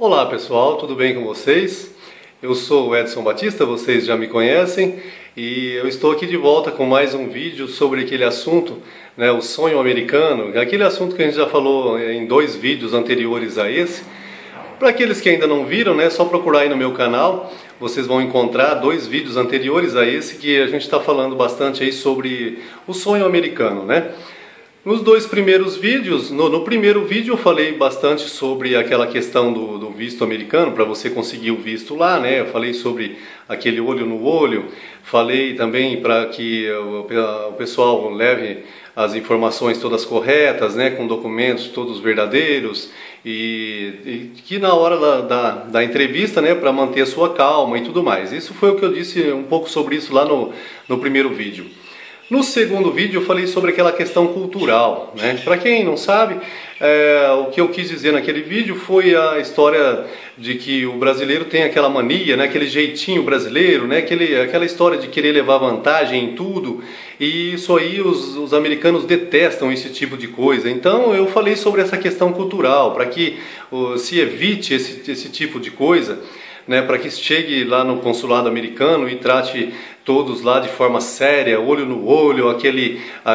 Olá pessoal, tudo bem com vocês? Eu sou o Edson Batista, vocês já me conhecem e eu estou aqui de volta com mais um vídeo sobre aquele assunto, né, o sonho americano, aquele assunto que a gente já falou em 2 vídeos anteriores a esse. Para aqueles que ainda não viram, né, é só procurar aí no meu canal, vocês vão encontrar 2 vídeos anteriores a esse que a gente está falando bastante aí sobre o sonho americano, né? Nos 2 primeiros vídeos, no primeiro vídeo eu falei bastante sobre aquela questão do visto americano, para você conseguir o visto lá, né? Eu falei sobre aquele olho no olho, falei também para que o pessoal leve as informações todas corretas, né? Com documentos todos verdadeiros e que na hora da entrevista, né? Para manter a sua calma e tudo mais. Isso foi o que eu disse um pouco sobre isso lá no primeiro vídeo. No segundo vídeo eu falei sobre aquela questão cultural, né? Para quem não sabe, o que eu quis dizer naquele vídeo foi a história de que o brasileiro tem aquela mania, né? Aquele jeitinho brasileiro, né? Aquela história de querer levar vantagem em tudo, e isso aí os americanos detestam esse tipo de coisa. Então eu falei sobre essa questão cultural, para que se evite esse tipo de coisa, né, para que chegue lá no consulado americano e trate todos lá de forma séria, olho no olho,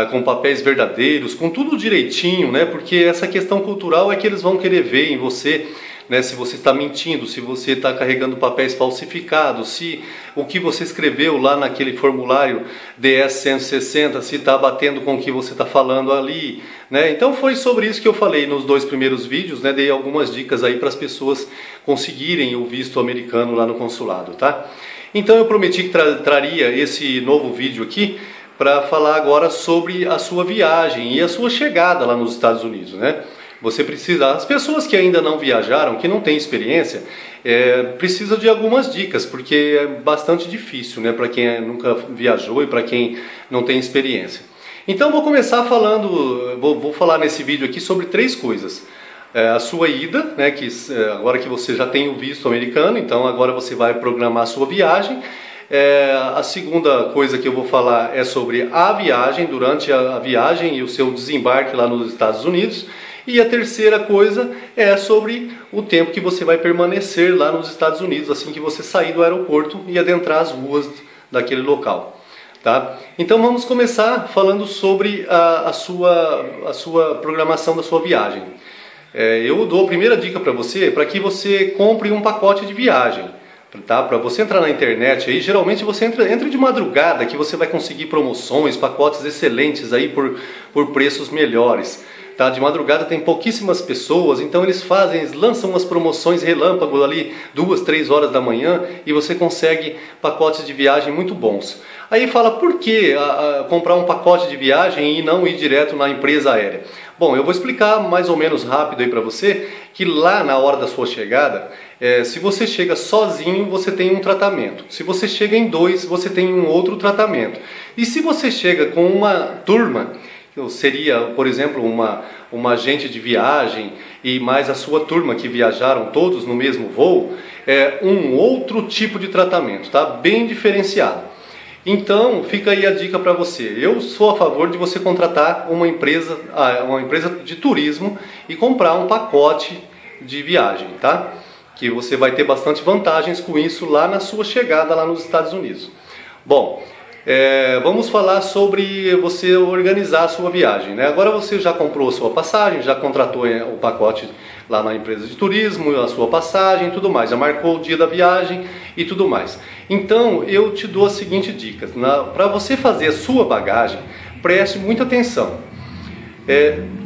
com papéis verdadeiros, com tudo direitinho, né, porque essa questão cultural é que eles vão querer ver em você, né, se você está mentindo, se você está carregando papéis falsificados, se o que você escreveu lá naquele formulário DS-160, se está batendo com o que você está falando ali, né? Então foi sobre isso que eu falei nos 2 primeiros vídeos, né? Dei algumas dicas aí para as pessoas conseguirem o visto americano lá no consulado, tá? Então eu prometi que traria esse novo vídeo aqui para falar agora sobre a sua viagem e a sua chegada lá nos Estados Unidos, né? Você precisa, as pessoas que ainda não viajaram, que não têm experiência, precisa de algumas dicas, porque é bastante difícil, né, para quem nunca viajou e para quem não tem experiência. Então vou começar falando, vou falar nesse vídeo aqui sobre 3 coisas. A sua ida, né, agora que você já tem o visto americano, então agora você vai programar a sua viagem. A segunda coisa que eu vou falar é sobre a viagem, durante a viagem e o seu desembarque lá nos Estados Unidos. E a terceira coisa é sobre o tempo que você vai permanecer lá nos Estados Unidos, assim que você sair do aeroporto e adentrar as ruas daquele local. Tá? Então vamos começar falando sobre a sua programação da sua viagem. Eu dou a primeira dica para você, para que você compre um pacote de viagem. Tá? Para você entrar na internet, aí, geralmente você entra de madrugada, que você vai conseguir promoções, pacotes excelentes aí por preços melhores. Tá? De madrugada tem pouquíssimas pessoas, então eles lançam umas promoções relâmpago ali 2, 3 horas da manhã e você consegue pacotes de viagem muito bons. Aí fala, por que comprar um pacote de viagem e não ir direto na empresa aérea? Bom, eu vou explicar mais ou menos rápido aí para você que lá na hora da sua chegada, se você chega sozinho, você tem um tratamento. Se você chega em 2, você tem um outro tratamento. E se você chega com uma turma, seria, por exemplo, uma agente de viagem e mais a sua turma que viajaram todos no mesmo voo, um outro tipo de tratamento, tá? Bem diferenciado. Então, fica aí a dica para você. Eu sou a favor de você contratar uma empresa de turismo e comprar um pacote de viagem, tá? Que você vai ter bastante vantagens com isso lá na sua chegada lá nos Estados Unidos. Bom, vamos falar sobre você organizar a sua viagem, né? Agora você já comprou a sua passagem, já contratou o pacote lá na empresa de turismo, a sua passagem e tudo mais, já marcou o dia da viagem e tudo mais. Então eu te dou a seguinte dica, para você fazer a sua bagagem, preste muita atenção.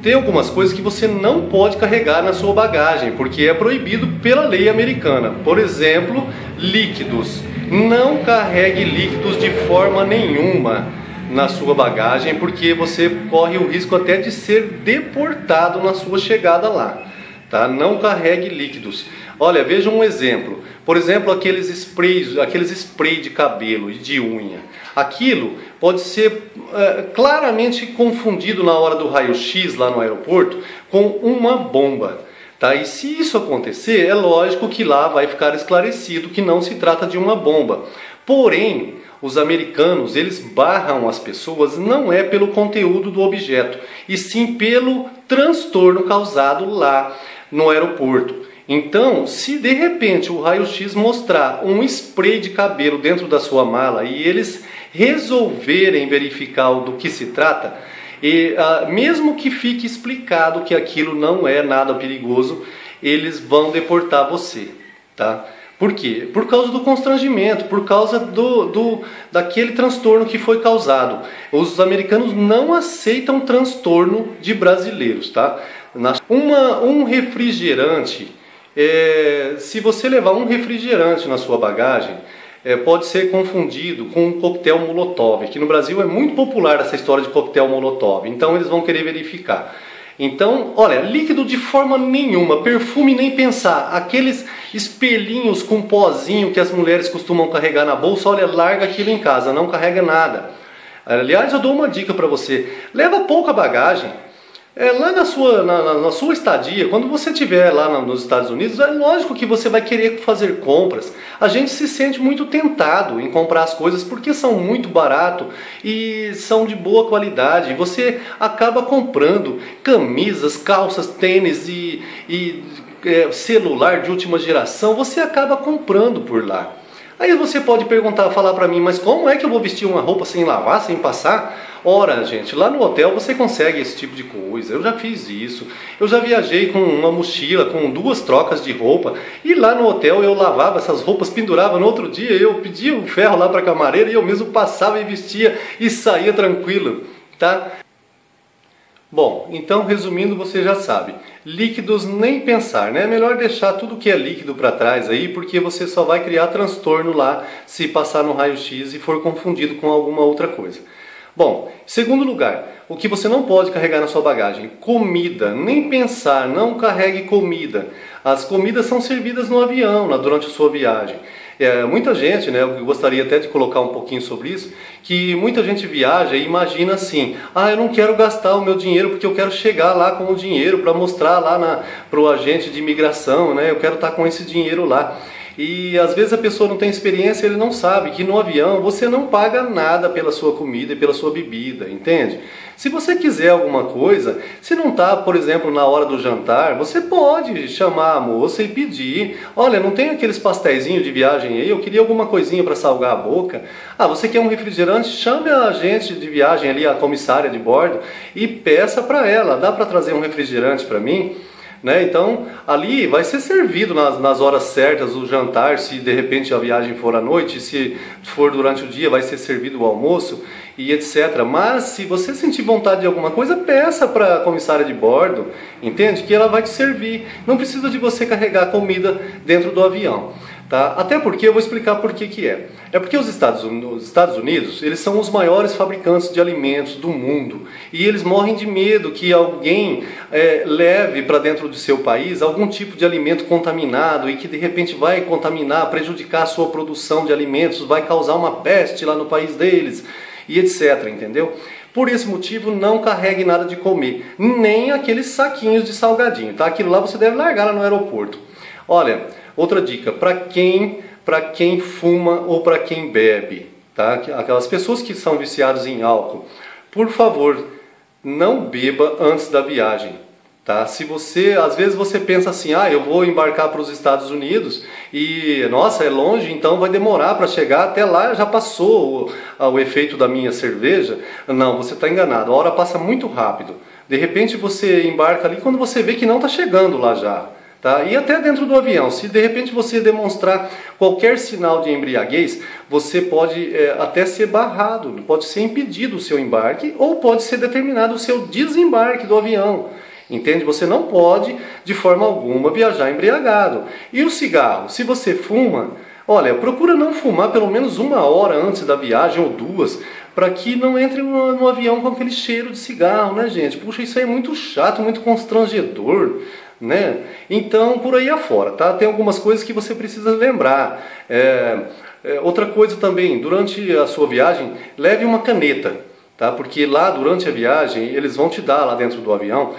Tem algumas coisas que você não pode carregar na sua bagagem, porque é proibido pela lei americana. Por exemplo, líquidos. Não carregue líquidos de forma nenhuma na sua bagagem, porque você corre o risco até de ser deportado na sua chegada lá. Tá? Não carregue líquidos. Olha, veja um exemplo. Por exemplo, aqueles sprays de cabelo e de unha. Aquilo pode ser claramente confundido na hora do raio-x lá no aeroporto com uma bomba. Tá? E se isso acontecer, é lógico que lá vai ficar esclarecido que não se trata de uma bomba. Porém, os americanos, eles barram as pessoas não é pelo conteúdo do objeto, e sim pelo transtorno causado lá no aeroporto. Então, se de repente o raio-x mostrar um spray de cabelo dentro da sua mala e eles resolverem verificar do que se trata, mesmo que fique explicado que aquilo não é nada perigoso, eles vão deportar você, tá? Por quê? Por causa do constrangimento, por causa daquele transtorno que foi causado. Os americanos não aceitam transtorno de brasileiros, tá? Um refrigerante, se você levar um refrigerante na sua bagagem, pode ser confundido com um coquetel Molotov, que no Brasil é muito popular essa história de coquetel Molotov, então eles vão querer verificar. Então, olha, líquido de forma nenhuma, perfume nem pensar, aqueles espelhinhos com pozinho que as mulheres costumam carregar na bolsa, olha, larga aquilo em casa, não carrega nada. Aliás, eu dou uma dica para você, leva pouca bagagem. Lá na sua estadia, quando você estiver lá nos Estados Unidos, é lógico que você vai querer fazer compras. A gente se sente muito tentado em comprar as coisas porque são muito barato e são de boa qualidade. Você acaba comprando camisas, calças, tênis e celular de última geração. Você acaba comprando por lá. Aí você pode falar para mim, mas como é que eu vou vestir uma roupa sem lavar, sem passar? Ora, gente, lá no hotel você consegue esse tipo de coisa. Eu já fiz isso. Eu já viajei com uma mochila, com 2 trocas de roupa. E lá no hotel eu lavava essas roupas, pendurava no outro dia. Eu pedia o ferro lá para a camareira e eu mesmo passava e vestia e saía tranquilo, tá? Bom, então resumindo, você já sabe, líquidos nem pensar, né? É melhor deixar tudo que é líquido para trás aí, porque você só vai criar transtorno lá se passar no raio-x e for confundido com alguma outra coisa. Bom, segundo lugar, o que você não pode carregar na sua bagagem? Comida, nem pensar, não carregue comida. As comidas são servidas no avião, durante a sua viagem. Muita gente, né, eu gostaria até de colocar um pouquinho sobre isso, que muita gente viaja e imagina assim, eu não quero gastar o meu dinheiro porque eu quero chegar lá com o dinheiro para mostrar lá para o agente de imigração, né, eu quero estar com esse dinheiro lá. E às vezes a pessoa não tem experiência, ele não sabe que no avião você não paga nada pela sua comida e pela sua bebida, entende? Se você quiser alguma coisa, se não está, por exemplo, na hora do jantar, você pode chamar a moça e pedir, olha, não tem aqueles pastéisinhos de viagem aí, eu queria alguma coisinha para salgar a boca. Você quer um refrigerante? Chame a agente de viagem ali, a comissária de bordo, e peça para ela, dá para trazer um refrigerante para mim? Né? Então, ali vai ser servido nas horas certas o jantar, se de repente a viagem for à noite, se for durante o dia vai ser servido o almoço e etc. Mas se você sentir vontade de alguma coisa, peça para a comissária de bordo, entende? Que ela vai te servir. Não precisa de você carregar comida dentro do avião. Tá? Até porque eu vou explicar por que é. É porque os Estados Unidos, eles são os maiores fabricantes de alimentos do mundo. E eles morrem de medo que alguém leve para dentro do seu país algum tipo de alimento contaminado e que de repente vai contaminar, prejudicar a sua produção de alimentos, vai causar uma peste lá no país deles e etc, entendeu? Por esse motivo, não carregue nada de comer, nem aqueles saquinhos de salgadinho, tá? Aquilo lá você deve largar lá no aeroporto. Olha, outra dica, para quem fuma ou para quem bebe, tá? Aquelas pessoas que são viciadas em álcool, por favor, não beba antes da viagem, tá? Se você, às vezes você pensa assim, eu vou embarcar para os Estados Unidos e, nossa, é longe, então vai demorar para chegar, até lá já passou o efeito da minha cerveja. Não, você está enganado, a hora passa muito rápido. De repente você embarca ali quando você vê que não está chegando lá já. Tá? E até dentro do avião, se de repente você demonstrar qualquer sinal de embriaguez, você pode até ser barrado, pode ser impedido o seu embarque ou pode ser determinado o seu desembarque do avião. Entende? Você não pode, de forma alguma, viajar embriagado. E o cigarro? Se você fuma, olha, procura não fumar pelo menos 1 hora antes da viagem ou 2, para que não entre no avião com aquele cheiro de cigarro, né, gente? Puxa, isso aí é muito chato, muito constrangedor, né? Então, por aí afora, tá? Tem algumas coisas que você precisa lembrar. Outra coisa também, durante a sua viagem, leve uma caneta. Tá? Porque lá durante a viagem eles vão te dar lá dentro do avião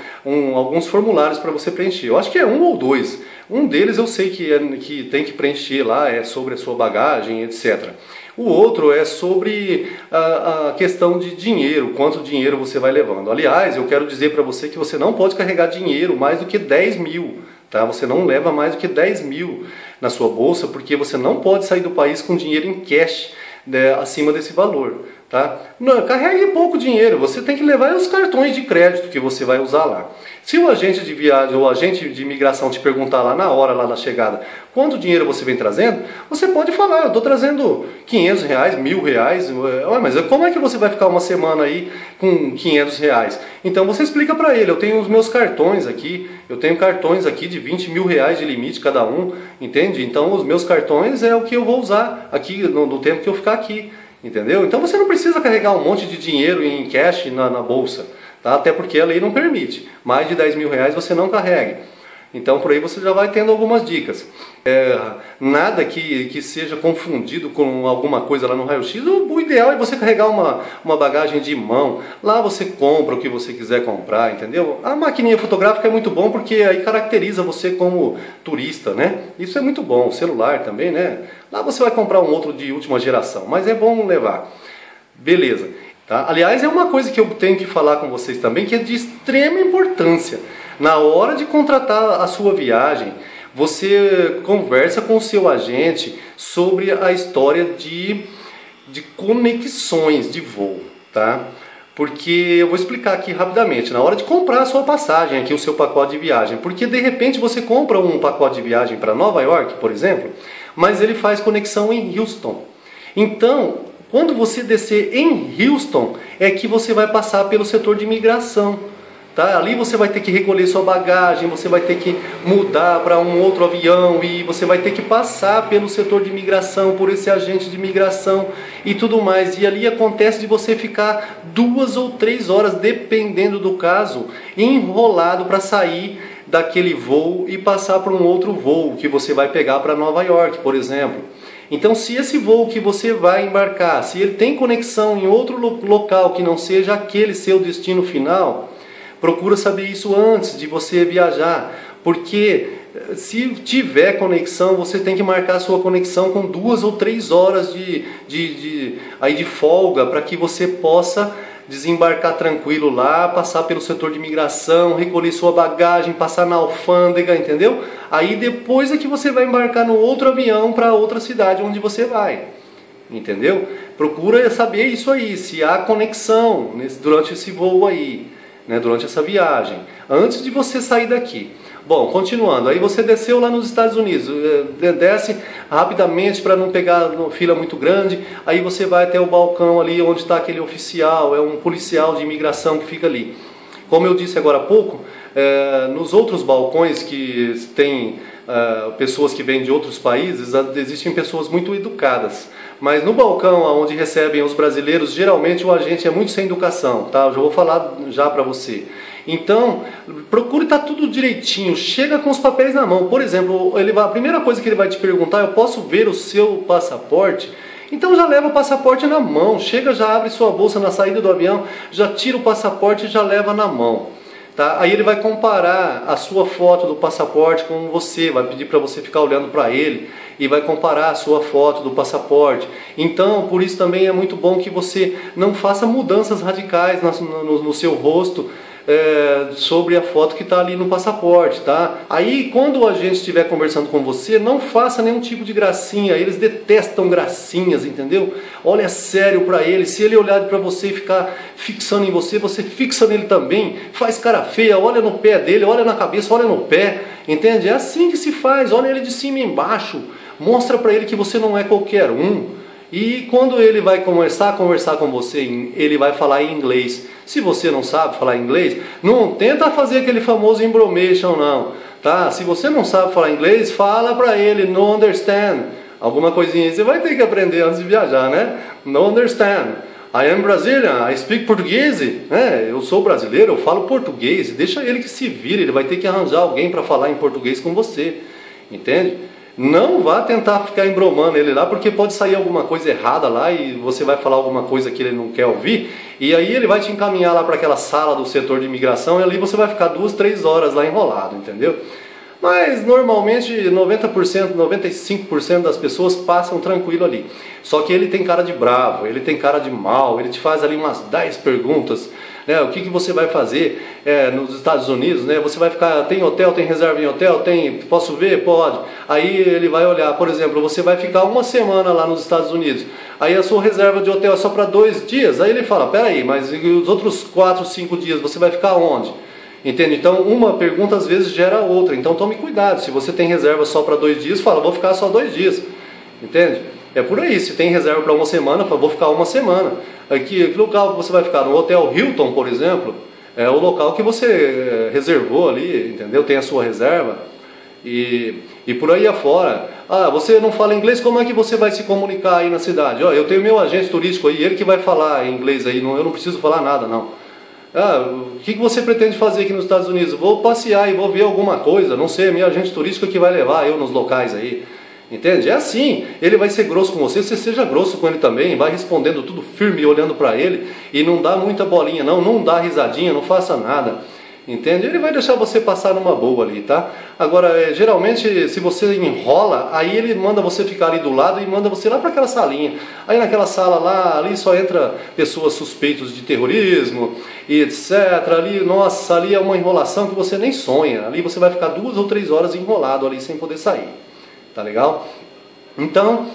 alguns formulários para você preencher. Eu acho que é 1 ou 2. Um deles eu sei que tem que preencher lá, é sobre a sua bagagem, etc. O outro é sobre a questão de dinheiro, quanto dinheiro você vai levando. Aliás, eu quero dizer para você que você não pode carregar dinheiro mais do que 10 mil. tá? Você não leva mais do que 10 mil na sua bolsa, porque você não pode sair do país com dinheiro em cash, né, acima desse valor, tá? Não, carregue pouco dinheiro, você tem que levar os cartões de crédito que você vai usar lá. Se o agente de viagem ou o agente de imigração te perguntar lá na hora, lá na chegada, quanto dinheiro você vem trazendo, você pode falar, eu estou trazendo 500 reais, 1000 reais, mas como é que você vai ficar uma semana aí com 500 reais? Então você explica para ele, eu tenho os meus cartões aqui, eu tenho cartões aqui de 20 mil reais de limite cada um, entende? Então os meus cartões é o que eu vou usar aqui no tempo que eu ficar aqui, entendeu? Então você não precisa carregar um monte de dinheiro em cash na bolsa, tá? Até porque a lei não permite. Mais de 10 mil reais você não carregue. Então por aí você já vai tendo algumas dicas. Nada que seja confundido com alguma coisa lá no raio-x. O ideal é você carregar uma bagagem de mão. Lá você compra o que você quiser comprar, entendeu? A maquininha fotográfica é muito bom porque aí caracteriza você como turista, né? Isso é muito bom. O celular também, né? Lá você vai comprar um outro de última geração, mas é bom levar. Beleza. Tá? Aliás, é uma coisa que eu tenho que falar com vocês também, que é de extrema importância. Na hora de contratar a sua viagem, você conversa com o seu agente sobre a história de conexões de voo, tá? Porque eu vou explicar aqui rapidamente, na hora de comprar a sua passagem, aqui o seu pacote de viagem, porque de repente você compra um pacote de viagem para Nova York, por exemplo, mas ele faz conexão em Houston. Então, quando você descer em Houston, é que você vai passar pelo setor de imigração. Tá? Ali você vai ter que recolher sua bagagem, você vai ter que mudar para um outro avião e você vai ter que passar pelo setor de imigração, por esse agente de imigração e tudo mais. E ali acontece de você ficar 2 ou 3 horas, dependendo do caso, enrolado para sair daquele voo e passar para um outro voo que você vai pegar para Nova York, por exemplo. Então, se esse voo que você vai embarcar, se ele tem conexão em outro local que não seja aquele seu destino final, procura saber isso antes de você viajar, porque se tiver conexão, você tem que marcar a sua conexão com 2 ou 3 horas de folga, para que você possa desembarcar tranquilo lá, passar pelo setor de imigração, recolher sua bagagem, passar na alfândega, entendeu? Aí depois é que você vai embarcar no outro avião para outra cidade onde você vai, entendeu? Procura saber isso aí, se há conexão durante esse voo aí, né, durante essa viagem, antes de você sair daqui. Bom, continuando, aí você desceu lá nos Estados Unidos, desce rapidamente para não pegar uma fila muito grande, aí você vai até o balcão ali onde está aquele oficial, é um policial de imigração que fica ali. Como eu disse agora há pouco, nos outros balcões que tem pessoas que vêm de outros países, existem pessoas muito educadas. Mas no balcão onde recebem os brasileiros, geralmente o agente é muito sem educação, tá? Eu já vou falar já para você. Então, procure estar tudo direitinho, chega com os papéis na mão. Por exemplo, a primeira coisa que ele vai te perguntar, eu posso ver o seu passaporte? Então já leva o passaporte na mão, chega, já abre sua bolsa na saída do avião, já tira o passaporte e já leva na mão. Tá? Aí ele vai comparar a sua foto do passaporte com você, vai pedir para você ficar olhando para ele e vai comparar a sua foto do passaporte. Então, por isso também é muito bom que você não faça mudanças radicais no seu rosto, sobre a foto que está ali no passaporte, tá? Aí, quando a gente estiver conversando com você, não faça nenhum tipo de gracinha. Eles detestam gracinhas, entendeu? Olha sério para ele. Se ele olhar para você e ficar fixando em você, você fixa nele também. Faz cara feia, olha no pé dele, olha na cabeça, olha no pé, entende? É assim que se faz. Olha ele de cima e embaixo. Mostra para ele que você não é qualquer um. E quando ele vai começar a conversar com você, ele vai falar em inglês. Se você não sabe falar inglês, não tenta fazer aquele famoso embromation não, tá? Se você não sabe falar inglês, fala para ele, no understand, alguma coisinha. Você vai ter que aprender antes de viajar, né? No understand. I am Brazilian, I speak português. Eu sou brasileiro, eu falo português. Deixa ele que se vire, ele vai ter que arranjar alguém para falar em português com você, entende? Não vá tentar ficar embromando ele lá, porque pode sair alguma coisa errada lá e você vai falar alguma coisa que ele não quer ouvir, e aí ele vai te encaminhar lá para aquela sala do setor de imigração e ali você vai ficar 2, 3 horas lá enrolado, entendeu? Mas normalmente 90%, 95% das pessoas passam tranquilo ali. Só que ele tem cara de bravo, ele tem cara de mal, ele te faz ali umas 10 perguntas, né? O que você vai fazer nos Estados Unidos, né? Você vai ficar, tem hotel, tem reserva em hotel, posso ver? Pode. Aí ele vai olhar, por exemplo, você vai ficar uma semana lá nos Estados Unidos, aí a sua reserva de hotel é só para 2 dias, aí ele fala, peraí, mas os outros 4, 5 dias você vai ficar onde? Entende? Então uma pergunta às vezes gera outra, então tome cuidado, se você tem reserva só para 2 dias, fala, vou ficar só 2 dias, entende? É por aí, se tem reserva para uma semana, fala, vou ficar uma semana. Aqui, que local que você vai ficar? No Hotel Hilton, por exemplo, é o local que você reservou ali, entendeu? Tem a sua reserva. E por aí afora, você não fala inglês, como é que você vai se comunicar aí na cidade? Eu tenho meu agente turístico aí, ele que vai falar inglês aí, eu não preciso falar nada não. O que você pretende fazer aqui nos Estados Unidos? Vou passear e vou ver alguma coisa, não sei, meu agente turístico que vai levar eu nos locais aí. Entende? É assim, ele vai ser grosso com você seja grosso com ele também, vai respondendo tudo firme, olhando para ele, e não dá muita bolinha não dá risadinha, não faça nada. Entende? Ele vai deixar você passar numa boa ali, tá? Agora, geralmente, se você enrola, aí ele manda você ficar ali do lado e manda você lá para aquela salinha. Aí naquela sala lá, ali só entra pessoas suspeitas de terrorismo e etc. Ali, nossa, ali é uma enrolação que você nem sonha. Ali você vai ficar 2 ou 3 horas enrolado ali sem poder sair. Tá legal? Então,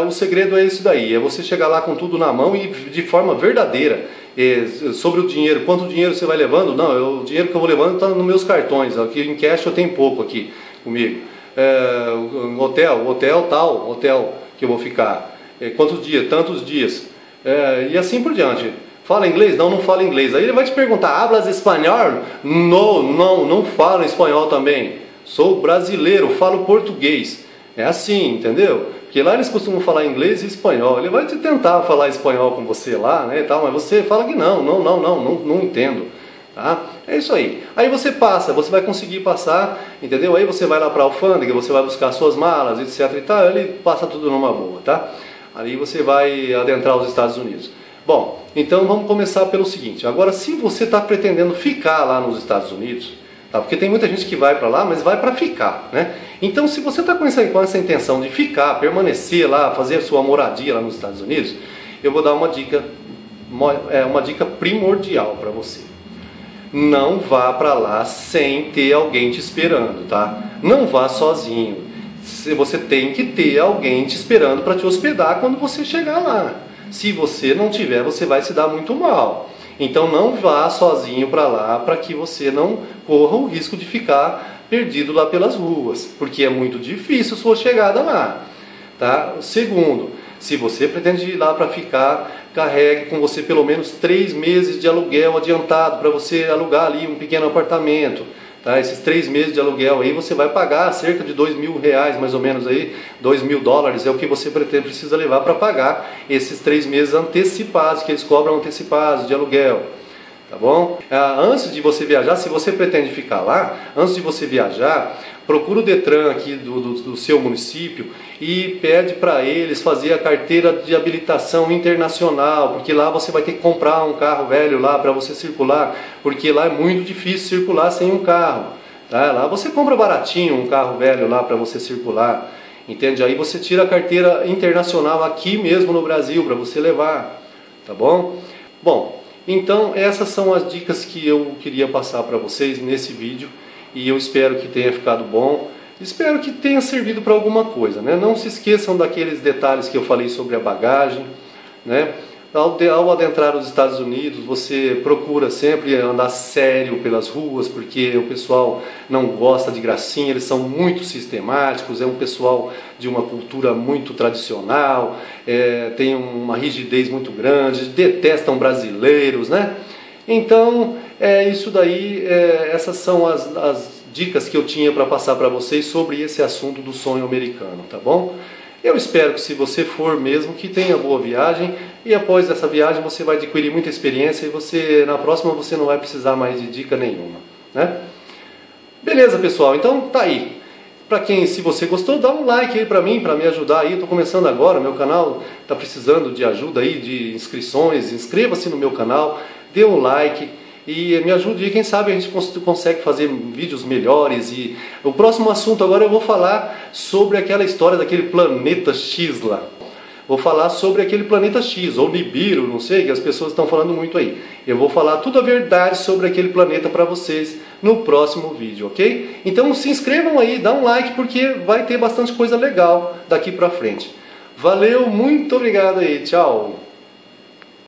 o segredo é esse daí, é você chegar lá com tudo na mão e de forma verdadeira. Sobre o dinheiro, quanto dinheiro você vai levando? Não, o dinheiro que eu vou levando está nos meus cartões, aqui em cash eu tenho pouco aqui comigo. Hotel que eu vou ficar. Quantos dias? Tantos dias. E assim por diante. Fala inglês? Não fala inglês. Aí ele vai te perguntar, hablas espanhol? Não falo espanhol também. Sou brasileiro, falo português. É assim, entendeu? Porque lá eles costumam falar inglês e espanhol. Ele vai te tentar falar espanhol com você lá, né, tal, mas você fala que não entendo. Tá? É isso aí. Aí você passa, você vai conseguir passar, entendeu? Aí você vai lá para a alfândega, você vai buscar suas malas, etc e tal, ele passa tudo numa boa, tá? Aí você vai adentrar os Estados Unidos. Bom, então vamos começar pelo seguinte. Agora, se você está pretendendo ficar lá nos Estados Unidos, tá? Porque tem muita gente que vai para lá, mas vai para ficar, né? Então, se você está com essa intenção de ficar, permanecer lá, fazer a sua moradia lá nos Estados Unidos, eu vou dar uma dica primordial para você. Não vá para lá sem ter alguém te esperando, tá? Não vá sozinho. Você tem que ter alguém te esperando para te hospedar quando você chegar lá. Se você não tiver, você vai se dar muito mal. Então não vá sozinho para lá para que você não corra o risco de ficar perdido lá pelas ruas, porque é muito difícil a sua chegada lá. Tá? Segundo, se você pretende ir lá para ficar, carregue com você pelo menos 3 meses de aluguel adiantado para você alugar ali um pequeno apartamento. Tá? Esses 3 meses de aluguel aí você vai pagar cerca de R$2.000 mais ou menos aí, $2.000 é o que você precisa levar para pagar esses 3 meses antecipados, que eles cobram antecipados de aluguel. Tá bom? Antes de você viajar, se você pretende ficar lá, antes de você viajar, procura o Detran aqui do seu município e pede para eles fazer a carteira de habilitação internacional, porque lá você vai ter que comprar um carro velho lá para você circular, porque lá é muito difícil circular sem um carro. Tá? Lá você compra baratinho um carro velho lá para você circular, entende? Aí você tira a carteira internacional aqui mesmo no Brasil para você levar, tá bom? Bom, então essas são as dicas que eu queria passar para vocês nesse vídeo e eu espero que tenha ficado bom, espero que tenha servido para alguma coisa, né? Não se esqueçam daqueles detalhes que eu falei sobre a bagagem, né? Ao adentrar os Estados Unidos, você procura sempre andar sério pelas ruas, porque o pessoal não gosta de gracinha, eles são muito sistemáticos, é um pessoal de uma cultura muito tradicional, tem uma rigidez muito grande, detestam brasileiros, né? Então, isso daí, essas são as dicas que eu tinha para passar para vocês sobre esse assunto do sonho americano, tá bom? Eu espero que se você for mesmo, que tenha boa viagem e após essa viagem você vai adquirir muita experiência e na próxima você não vai precisar mais de dica nenhuma, né? Beleza, pessoal? Então tá aí. Se você gostou, dá um like aí pra mim, pra me ajudar aí. Eu tô começando agora, meu canal tá precisando de ajuda aí, de inscrições. Inscreva-se no meu canal, dê um like e me ajude e quem sabe a gente consegue fazer vídeos melhores. E o próximo assunto agora eu vou falar sobre aquela história daquele planeta X lá. vou falar sobre aquele planeta X, ou Nibiru, não sei, que as pessoas estão falando muito aí. Eu vou falar tudo a verdade sobre aquele planeta para vocês no próximo vídeo, ok? Então se inscrevam aí, dá um like, porque vai ter bastante coisa legal daqui para frente. Valeu, muito obrigado aí, tchau!